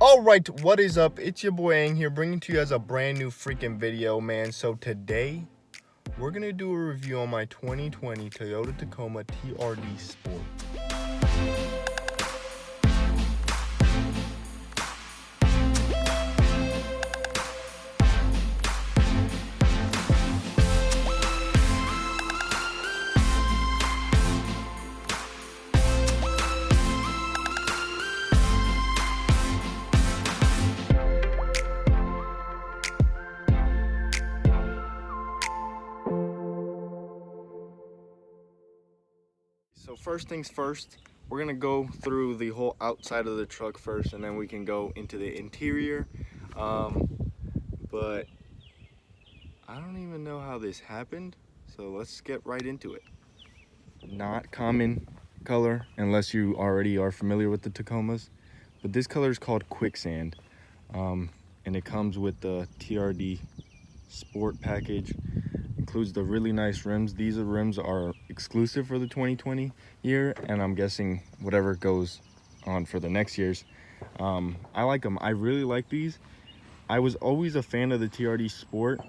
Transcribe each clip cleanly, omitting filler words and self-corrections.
Alright, what is up? It's your boy Ang here, bringing to you guys a brand new freaking video, man. So today, we're gonna do a review on my 2020 Toyota Tacoma TRD Sport. So first things first, we're gonna go through the whole outside of the truck first, and then we can go into the interior. But I don't even know how this happened, so let's get right into it. Not common color unless you already are familiar with the Tacomas, but this color is called Quicksand, and it comes with the TRD Sport package. Includes the really nice rims. These rims are exclusive for the 2020 year, and I'm guessing whatever goes on for the next years. I like them. I really like these. I was always a fan of the TRD Sport,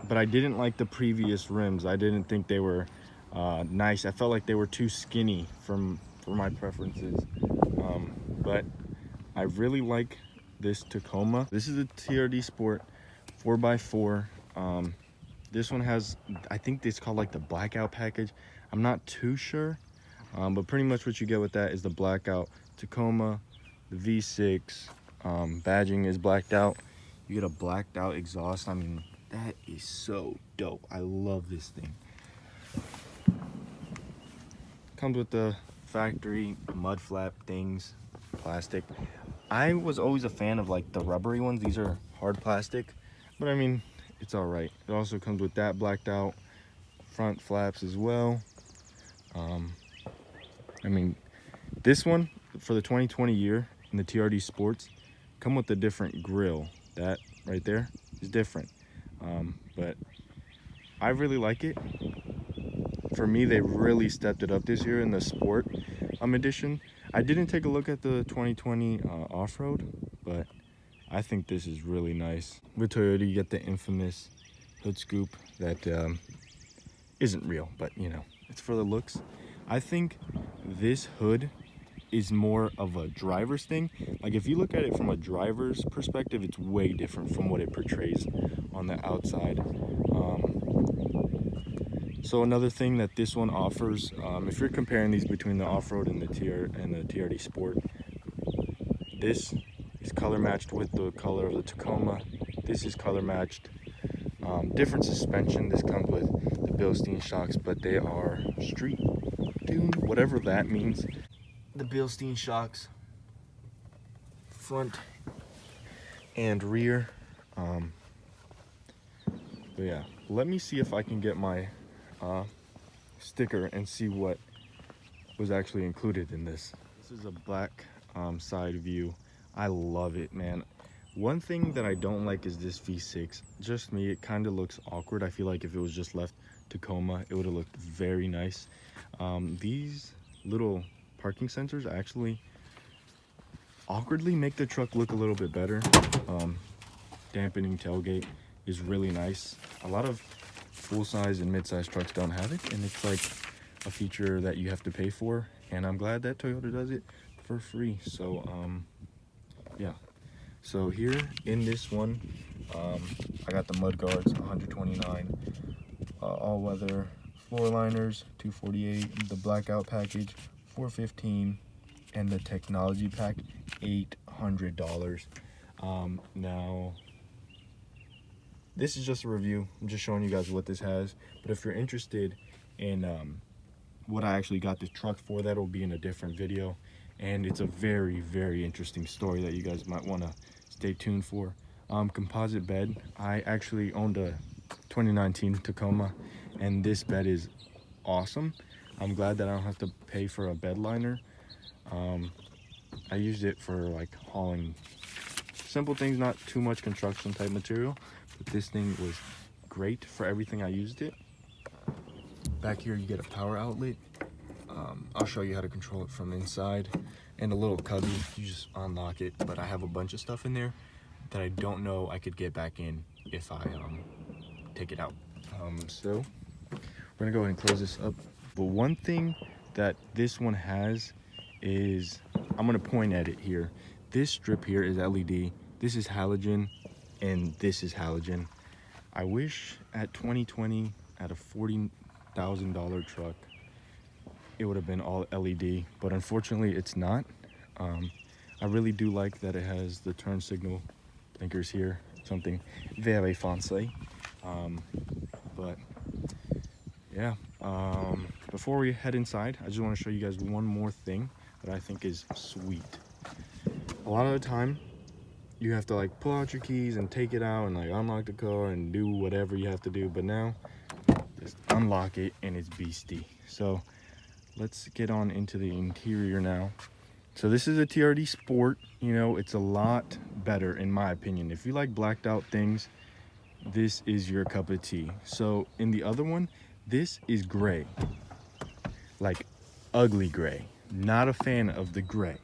but I didn't like the previous rims. I didn't think they were nice. I felt like they were too skinny for my preferences. But I really like this Tacoma. This is a TRD Sport 4x4. This one has, I think it's called like the blackout package. I'm not too sure, but pretty much what you get with that is the blackout Tacoma, the V6, badging is blacked out. You get a blacked out exhaust. I mean, that is so dope. I love this thing. Comes with the factory mud flap things, plastic. I was always a fan of like the rubbery ones. These are hard plastic, but I mean, it's all right. It also comes with that blacked out front flaps as well. I mean, this one for the 2020 year in the TRD Sports come with a different grill. That right there is different, but I really like it. For me, they really stepped it up this year in the Sport edition. I didn't take a look at the 2020 off-road, but I think this is really nice. With Toyota, you get the infamous hood scoop that isn't real, but you know, it's for the looks. I think this hood is more of a driver's thing. Like if you look at it from a driver's perspective, it's way different from what it portrays on the outside. So another thing that this one offers, if you're comparing these between the off-road and the TRD Sport, this is color matched with the color of the Tacoma. This is color matched. Different suspension. This comes with the Bilstein shocks, but they are street tuned, whatever that means. The Bilstein shocks, front and rear. But yeah, let me see if I can get my sticker and see what was actually included in this. This is a black side view. I love it, man. One thing that I don't like is this V6. Just me, it kind of looks awkward. I feel like if it was just left Tacoma, it would have looked very nice. These little parking sensors actually awkwardly make the truck look a little bit better. Dampening tailgate is really nice. A lot of full-size and mid-size trucks don't have it, and it's like a feature that you have to pay for, and I'm glad that Toyota does it for free. So yeah, so here in this one, I got the mud guards 129, all-weather floor liners 248, the blackout package 415, and the technology pack $800. Now this is just a review. I'm just showing you guys what this has, but if you're interested in what I actually got this truck for, that'll be in a different video, and it's a very, very interesting story that you guys might want to stay tuned for. Composite bed. I actually owned a 2019 Tacoma, and this bed is awesome. I'm glad that I don't have to pay for a bed liner. I used it for like hauling simple things, not too much construction type material, but this thing was great for everything I used it. Back here you get a power outlet. I'll show you how to control it from inside. and a little cubby. You just unlock it, but I have a bunch of stuff in there that I don't know I could get back in if I take it out. So we're gonna go ahead and close this up. But one thing that this one has is, I'm gonna point at it here. This strip here is LED, this is halogen, and this is halogen. I wish at 2020, at a $40,000 truck, it would have been all LED, but unfortunately it's not. I really do like that it has the turn signal blinkers here, something very fancy. But yeah, before we head inside, I just want to show you guys one more thing that I think is sweet. A lot of the time you have to like pull out your keys and take it out and like unlock the car and do whatever you have to do, but now just unlock it and it's beastie. So let's get on into the interior now. So this is a TRD Sport. You know, it's a lot better in my opinion. If you like blacked out things, this is your cup of tea. So in the other one, this is gray, like ugly gray. Not a fan of the gray.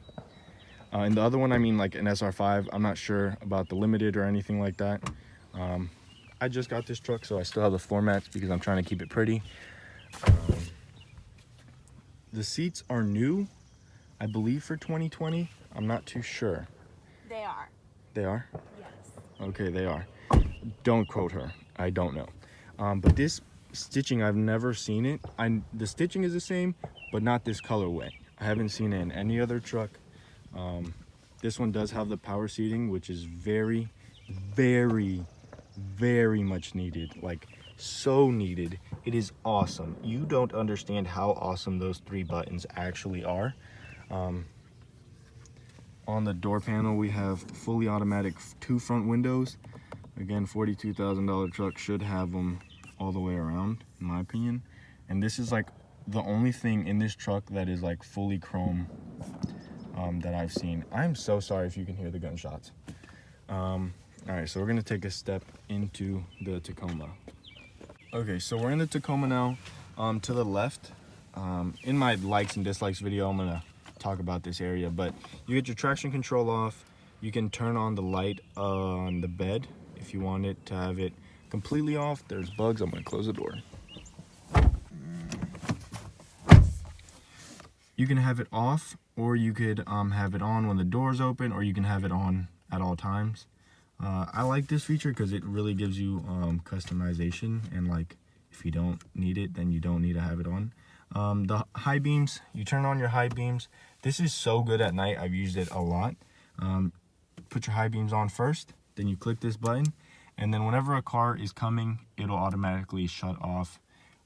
In the other one, I mean like an SR5. I'm not sure about the limited or anything like that. I just got this truck, so I still have the floor mats because I'm trying to keep it pretty. The seats are new, I believe, for 2020. I'm not too sure. They are. They are? Yes. Okay, they are. Don't quote her. I don't know. But this stitching, I've never seen it. The stitching is the same, but not this colorway. I haven't seen it in any other truck. This one does have the power seating, which is very, very, very much needed. Like, so needed. It is awesome. You don't understand how awesome those 3 buttons actually are. On the door panel, we have fully automatic 2 front windows. Again, $42,000 truck should have them all the way around, in my opinion. And this is like the only thing in this truck that is like fully chrome that I've seen. I'm so sorry if you can hear the gunshots. All right, so we're gonna take a step into the Tacoma. Okay, so we're in the Tacoma now. To the left, in my likes and dislikes video, I'm gonna talk about this area, but you get your traction control off. You can turn on the light on the bed if you want it to have it completely off. There's bugs. I'm gonna close the door. You can have it off, or you could have it on when the door's open, or you can have it on at all times. I like this feature because it really gives you customization, and like if you don't need it, then you don't need to have it on. The high beams, you turn on your high beams. This is so good at night. I've used it a lot. Put your high beams on first, then you click this button, and then whenever a car is coming, it'll automatically shut off,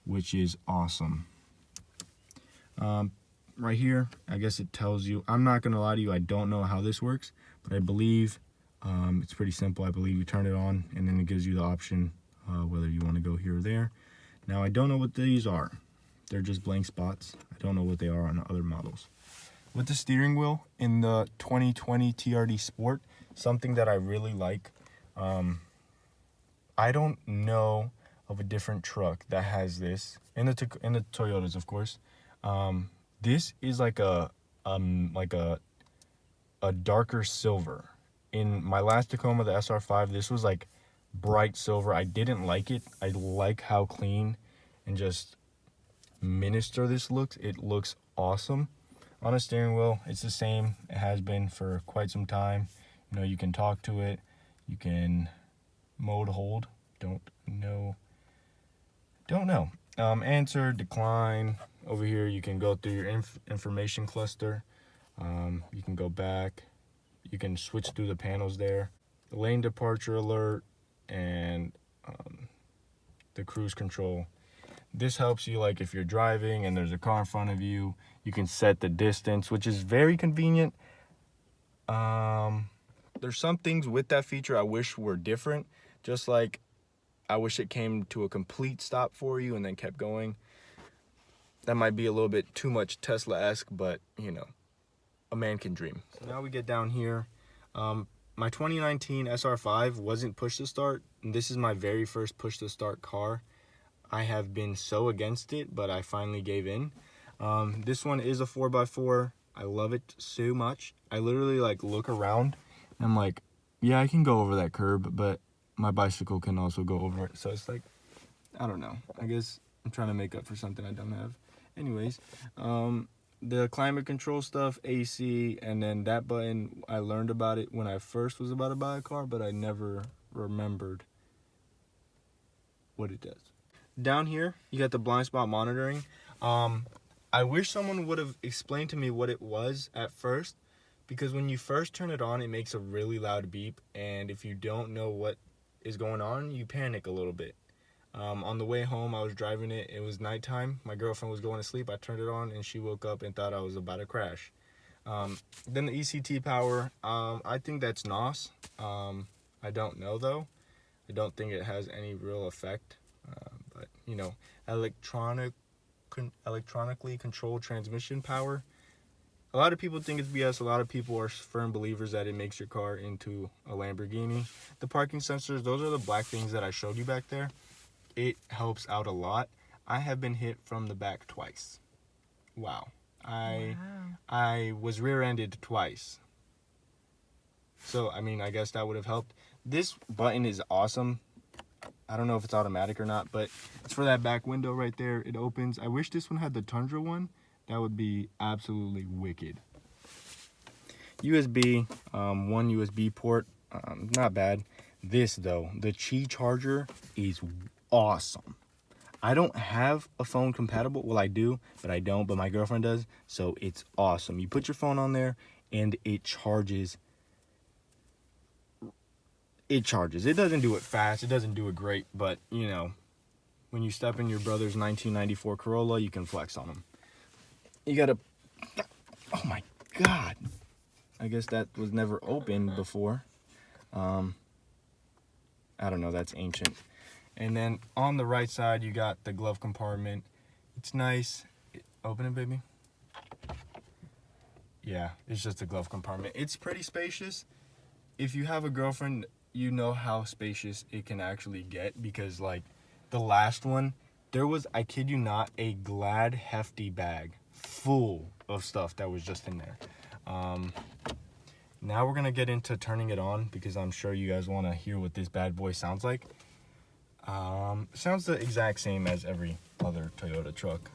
which is awesome. Right here, I guess it tells you, I'm not gonna lie to you, I don't know how this works, but I believe it's pretty simple. I believe you turn it on and then it gives you the option whether you want to go here or there. Now I don't know what these are. They're just blank spots. I don't know what they are on other models. With the steering wheel in the 2020 TRD Sport, something that I really like, I don't know of a different truck that has this, in the Toyotas, of course. This is like a darker silver. In my last Tacoma, the SR5, this was like bright silver. I didn't like it. I like how clean and just minister this looks. It looks awesome. On a steering wheel, it's the same. It has been for quite some time. You know, you can talk to it. You can mode hold. Don't know. Answer, decline. Over here, you can go through your information cluster. You can go back. You can switch through the panels there. The lane departure alert and the cruise control. This helps you, like if you're driving and there's a car in front of you, you can set the distance, which is very convenient. There's some things with that feature I wish were different. Just like I wish it came to a complete stop for you and then kept going. That might be a little bit too much Tesla-esque, but you know, a man can dream. So now we get down here. My 2019 SR5 wasn't push to start, and this is my very first push to start car. I have been so against it, but I finally gave in. This one is a 4x4. I love it so much. I literally like look around and I'm like, yeah, I can go over that curb, but my bicycle can also go over it. So it's like, I don't know. I guess I'm trying to make up for something I don't have. Anyways, the climate control stuff, AC, and then that button, I learned about it when I first was about to buy a car, but I never remembered what it does. Down here, you got the blind spot monitoring. I wish someone would have explained to me what it was at first, because when you first turn it on, it makes a really loud beep, and if you don't know what is going on, you panic a little bit. On the way home, I was driving it. It was nighttime. My girlfriend was going to sleep. I turned it on, and she woke up and thought I was about to crash. Then the ECT power, I think that's NOS. I don't know, though. I don't think it has any real effect. But, you know, electronically controlled transmission power. A lot of people think it's BS. A lot of people are firm believers that it makes your car into a Lamborghini. The parking sensors, those are the black things that I showed you back there. It helps out a lot. I have been hit from the back twice. Wow. I was rear-ended twice. So, I mean, I guess that would have helped. This button is awesome. I don't know if it's automatic or not, but it's for that back window right there. It opens. I wish this one had the Tundra one. That would be absolutely wicked. USB, one USB port, not bad. This, though, the Qi charger is awesome. I don't have a phone compatible. Well, I do, but I don't. But my girlfriend does, so it's awesome. You put your phone on there, and it charges. It charges. It doesn't do it fast. It doesn't do it great, but, you know, when you step in your brother's 1994 Corolla, you can flex on them. You gotta... Oh, my God. I guess that was never opened before. I don't know. That's ancient. And then on the right side, you got the glove compartment. It's nice. Open it, baby. Yeah, it's just a glove compartment. It's pretty spacious. If you have a girlfriend, you know how spacious it can actually get, because, like, the last one, there was, I kid you not, a Glad hefty bag full of stuff that was just in there. Now we're going to get into turning it on, because I'm sure you guys want to hear what this bad boy sounds like. Sounds the exact same as every other Toyota truck.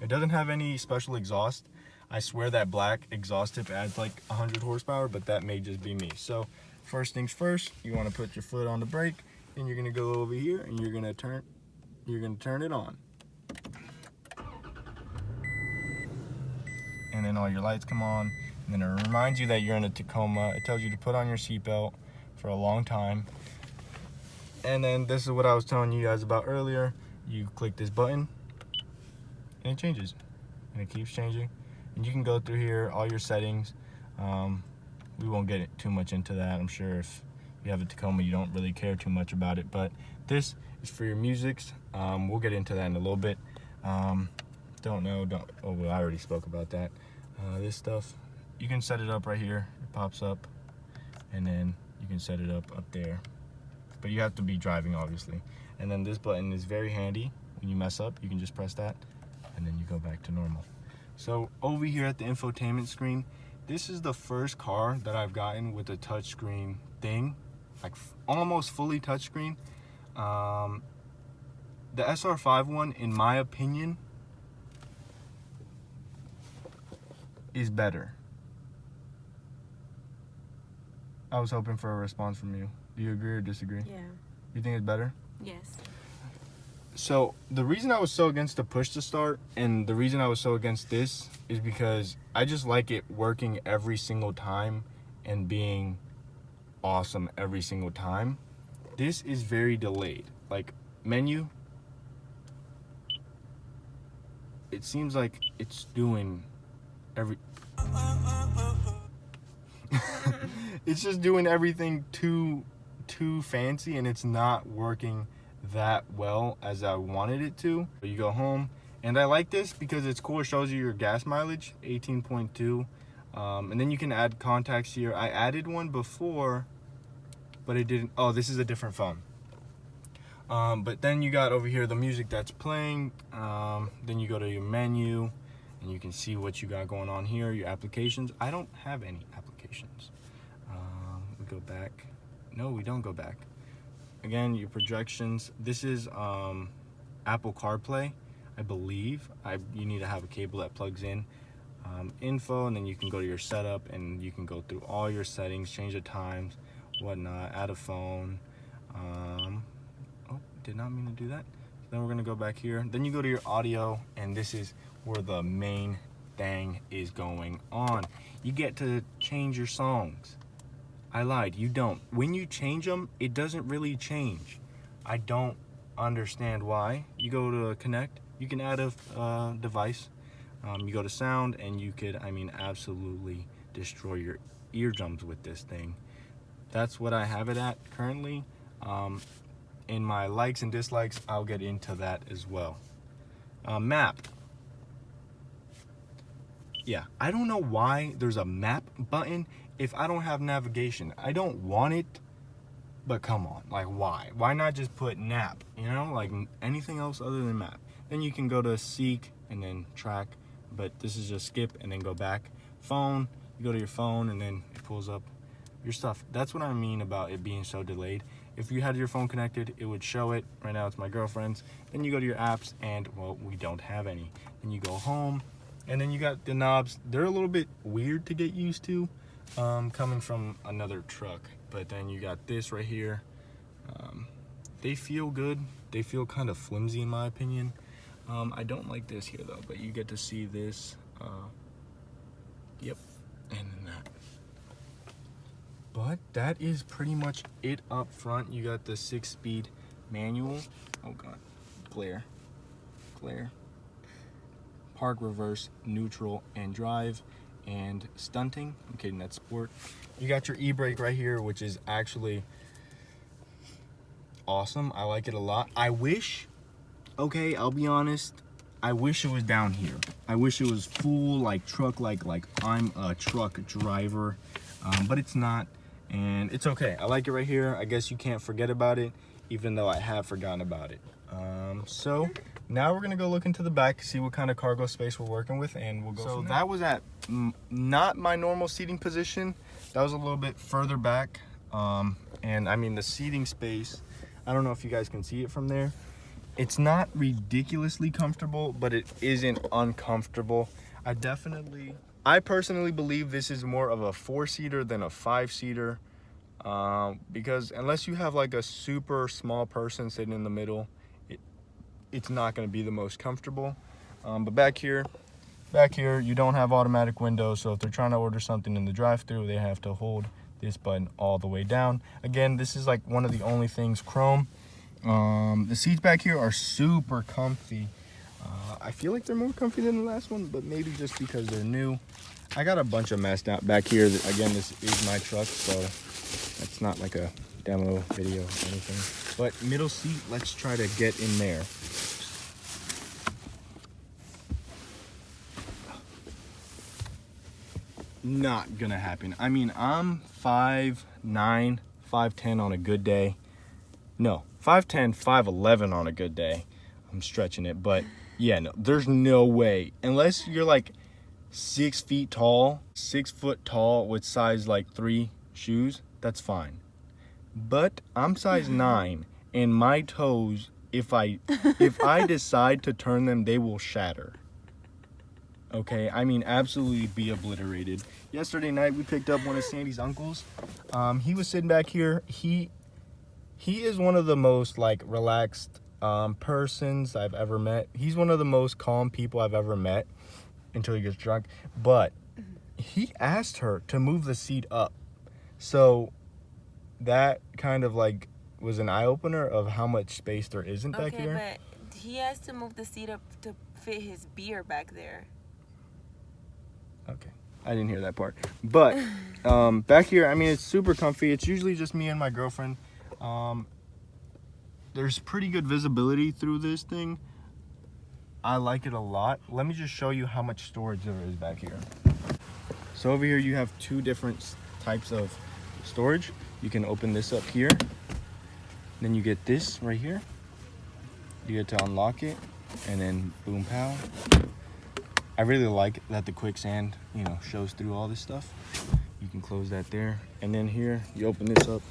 It doesn't have any special exhaust. I swear that black exhaust tip adds like 100 horsepower, but that may just be me. So first things first, you want to put your foot on the brake, and you're going to go over here and you're going to turn it on. And then all your lights come on, and then it reminds you that you're in a Tacoma. It tells you to put on your seatbelt for a long time. And then this is what I was telling you guys about earlier. You click this button, and it changes, and it keeps changing. And you can go through here, all your settings. We won't get too much into that. I'm sure if you have a Tacoma, you don't really care too much about it. But this is for your musics. We'll get into that in a little bit. Oh, well, I already spoke about that. This stuff, you can set it up right here. It pops up, and then you can set it up there. But you have to be driving, obviously. And then this button is very handy. When you mess up, you can just press that, and then you go back to normal. So over here at the infotainment screen, this is the first car that I've gotten with a touchscreen thing, like almost fully touchscreen. The SR5 one, in my opinion, is better. I was hoping for a response from you. Do you agree or disagree? Yeah. You think it's better? Yes. So the reason I was so against the push to start, and the reason I was so against this, is because I just like it working every single time and being awesome every single time. This is very delayed. Like, menu, it seems like it's doing it's just doing everything too fancy, and it's not working that well as I wanted it to. You go home, and I like this because it's cool. It shows you your gas mileage, 18.2, and then you can add contacts here. I added one before, but it didn't. Oh, this is a different phone. But then you got over here the music that's playing. Then you go to your menu, and you can see what you got going on here, your applications. I don't have any applications. We go back. No, we don't go back. Again, your projections. This is Apple CarPlay, I believe. You need to have a cable that plugs in. Info, and then you can go to your setup and you can go through all your settings, change the times, whatnot, add a phone. Oh, did not mean to do that. Then we're gonna go back here. Then you go to your audio, and this is where the main thing is going on. You get to change your songs. I lied, you don't. When you change them, it doesn't really change. I don't understand why. You go to connect, you can add a device. You go to sound, and you could, I mean, absolutely destroy your eardrums with this thing. That's what I have it at currently. In my likes and dislikes, I'll get into that as well. Map. Yeah, I don't know why there's a map button if I don't have navigation. I don't want it, but come on, like why? Why not just put nap, you know, like anything else other than map? Then you can go to seek and then track, but this is just skip and then go back. Phone, you go to your phone and then it pulls up your stuff. That's what I mean about it being so delayed. If you had your phone connected, it would show it. Right now it's my girlfriend's. Then you go to your apps and, well, we don't have any. Then you go home, and then you got the knobs. They're a little bit weird to get used to, coming from another truck. But then you got this right here. They feel good. They feel kind of flimsy in my opinion. I don't like this here though, but you get to see this. Yep, and then that. But that is pretty much it up front. You got the 6-speed manual. Oh God, glare. Park, reverse, neutral, and drive, and stunting. I'm kidding, that's sport. You got your e-brake right here, which is actually awesome. I like it a lot. I wish, okay, I'll be honest, I wish it was down here. I wish it was full, like truck, like I'm a truck driver, but it's not. And it's okay. I like it right here. I guess you can't forget about it, even though I have forgotten about it. So now we're gonna go look into the back, see what kind of cargo space we're working with, and we'll go. So that was at not my normal seating position. That was a little bit further back. And I mean the seating space, I don't know if you guys can see it from there. It's not ridiculously comfortable, but it isn't uncomfortable. I personally believe this is more of a 4-seater than a 5-seater, because unless you have like a super small person sitting in the middle, it's not going to be the most comfortable. But back here, you don't have automatic windows, so if they're trying to order something in the drive-thru, they have to hold this button all the way down. Again, this is like one of the only things chrome. The seats back here are super comfy. I feel like they're more comfy than the last one, but maybe just because they're new. I got a bunch of messed out back here. Again, this is my truck, so it's not like a demo video or anything. But middle seat, let's try to get in there. Not gonna happen. I mean, I'm 5'9", 5'10" on a good day. No, 5'10", 5'11" on a good day. I'm stretching it, but yeah, no, there's no way. Unless you're like 6 feet tall, 6 foot tall with size like 3 shoes, that's fine. But I'm size 9, and my toes, if I decide to turn them, they will shatter. Okay, I mean absolutely be obliterated. Yesterday night we picked up one of Sandy's uncles. He was sitting back here. He is one of the most like relaxed persons I've ever met. He's one of the most calm people I've ever met until he gets drunk. But he asked her to move the seat up. So that kind of like was an eye-opener of how much space there isn't back here. Okay, but he has to move the seat up to fit his beer back there. Okay, I didn't hear that part. But back here, I mean, it's super comfy. It's usually just me and my girlfriend. There's pretty good visibility through this thing. I like it a lot. Let me just show you how much storage there is back here. So over here you have 2 different types of storage. You can open this up here. Then you get this right here. You get to unlock it, and then boom pow. I really like that the quicksand, you know, shows through all this stuff. You can close that there. And then here, you open this up.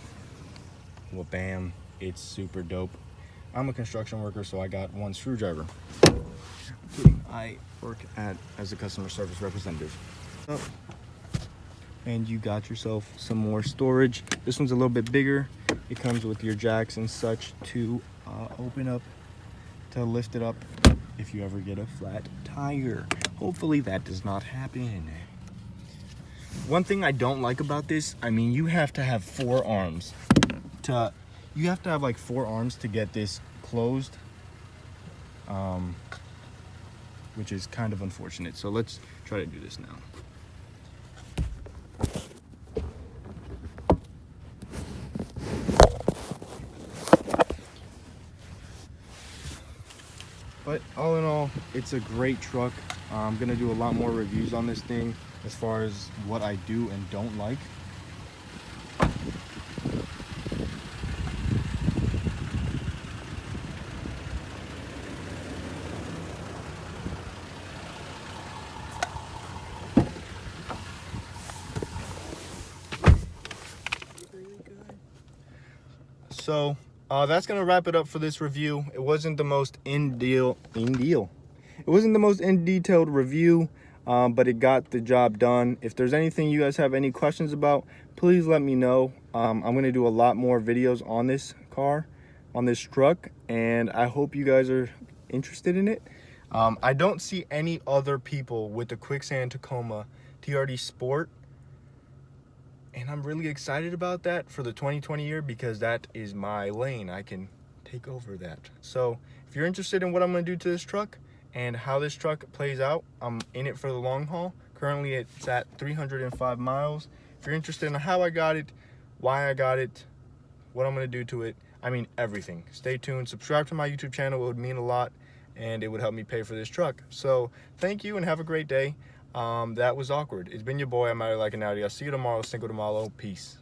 Well, bam, it's super dope. I'm a construction worker, so I got one screwdriver. I work as a customer service representative. And you got yourself some more storage. This one's a little bit bigger. It comes with your jacks and such to open up, to lift it up if you ever get a flat tire. Hopefully that does not happen. One thing I don't like about this, I mean, you have to have 4 arms to, you have to have like 4 arms to get this closed, which is kind of unfortunate. So let's try to do this now. But all in all, it's a great truck. I'm gonna do a lot more reviews on this thing as far as what I do and don't like. So that's gonna wrap it up for this review. It wasn't the most It wasn't the most in detailed review, but it got the job done. If there's anything you guys have any questions about, please let me know. I'm gonna do a lot more videos on this car, on this truck, and I hope you guys are interested in it. I don't see any other people with the Quicksand Tacoma TRD Sport, and I'm really excited about that for the 2020 year because that is my lane. I can take over that. So if you're interested in what I'm going to do to this truck and how this truck plays out, I'm in it for the long haul. Currently it's at 305 miles. If you're interested in how I got it, why I got it, what I'm going to do to it, I mean everything, stay tuned. Subscribe to my YouTube channel. It would mean a lot and it would help me pay for this truck. So thank you and have a great day. That was awkward. It's been your boy. I'm out like an Audi. I'll see you tomorrow. Cinco de Malo. Peace.